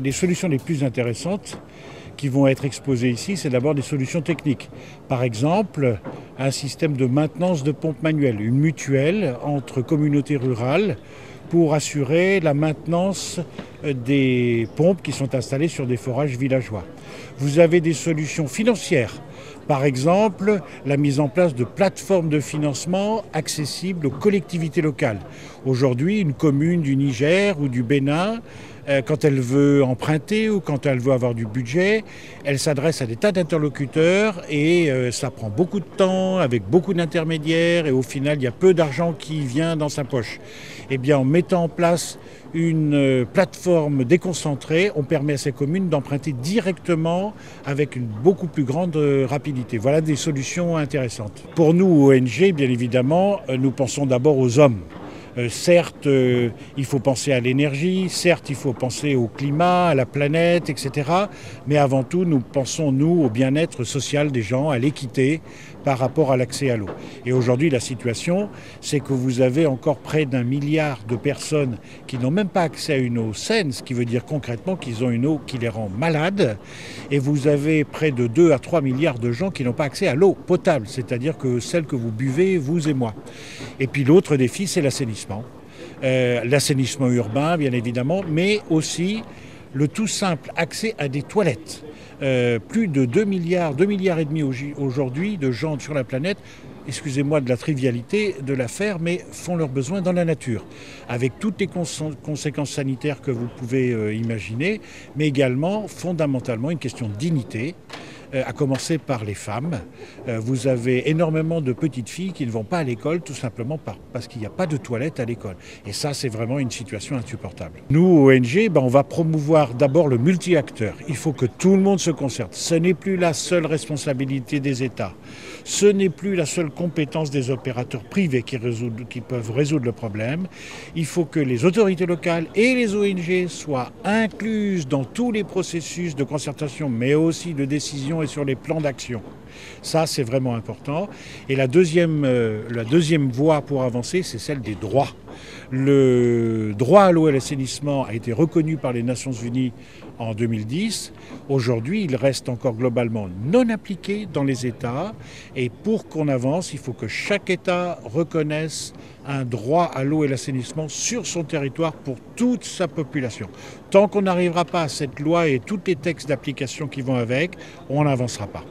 Les solutions les plus intéressantes qui vont être exposées ici, c'est d'abord des solutions techniques. Par exemple, un système de maintenance de pompes manuelles, une mutuelle entre communautés rurales pour assurer la maintenance des pompes qui sont installées sur des forages villageois. Vous avez des solutions financières. Par exemple, la mise en place de plateformes de financement accessibles aux collectivités locales. Aujourd'hui, une commune du Niger ou du Bénin, quand elle veut emprunter ou quand elle veut avoir du budget, elle s'adresse à des tas d'interlocuteurs et ça prend beaucoup de temps, avec beaucoup d'intermédiaires et au final, il y a peu d'argent qui vient dans sa poche. Eh bien, en mettant en place une plateforme déconcentrée, on permet à ces communes d'emprunter directement avec une beaucoup plus grande rapidité. Voilà des solutions intéressantes. Pour nous, ONG, bien évidemment, nous pensons d'abord aux hommes. Certes, il faut penser à l'énergie, certes, il faut penser au climat, à la planète, etc. Mais avant tout, nous pensons, nous, au bien-être social des gens, à l'équité par rapport à l'accès à l'eau. Et aujourd'hui, la situation, c'est que vous avez encore près d'1 milliard de personnes qui n'ont même pas accès à une eau saine, ce qui veut dire concrètement qu'ils ont une eau qui les rend malades. Et vous avez près de 2 à 3 milliards de gens qui n'ont pas accès à l'eau potable, c'est-à-dire que celle que vous buvez, vous et moi. Et puis l'autre défi, c'est l'assainissement. L'assainissement urbain, bien évidemment, mais aussi le tout simple accès à des toilettes. Plus de 2 milliards et demi aujourd'hui de gens sur la planète, excusez-moi de la trivialité de l'affaire, mais font leurs besoins dans la nature, avec toutes les conséquences sanitaires que vous pouvez imaginer, mais également fondamentalement une question de dignité, à commencer par les femmes. Vous avez énormément de petites filles qui ne vont pas à l'école tout simplement parce qu'il n'y a pas de toilettes à l'école. Et ça, c'est vraiment une situation insupportable. Nous, ONG, on va promouvoir d'abord le multi-acteur. Il faut que tout le monde se concerte. Ce n'est plus la seule responsabilité des États. Ce n'est plus la seule compétence des opérateurs privés qui peuvent résoudre le problème. Il faut que les autorités locales et les ONG soient incluses dans tous les processus de concertation, mais aussi de décision et sur les plans d'action. Ça, c'est vraiment important. Et la deuxième voie pour avancer, c'est celle des droits. Le droit à l'eau et à l'assainissement a été reconnu par les Nations Unies en 2010. Aujourd'hui, il reste encore globalement non appliqué dans les États. Et pour qu'on avance, il faut que chaque État reconnaisse un droit à l'eau et l'assainissement sur son territoire pour toute sa population. Tant qu'on n'arrivera pas à cette loi et tous les textes d'application qui vont avec, on n'avancera pas.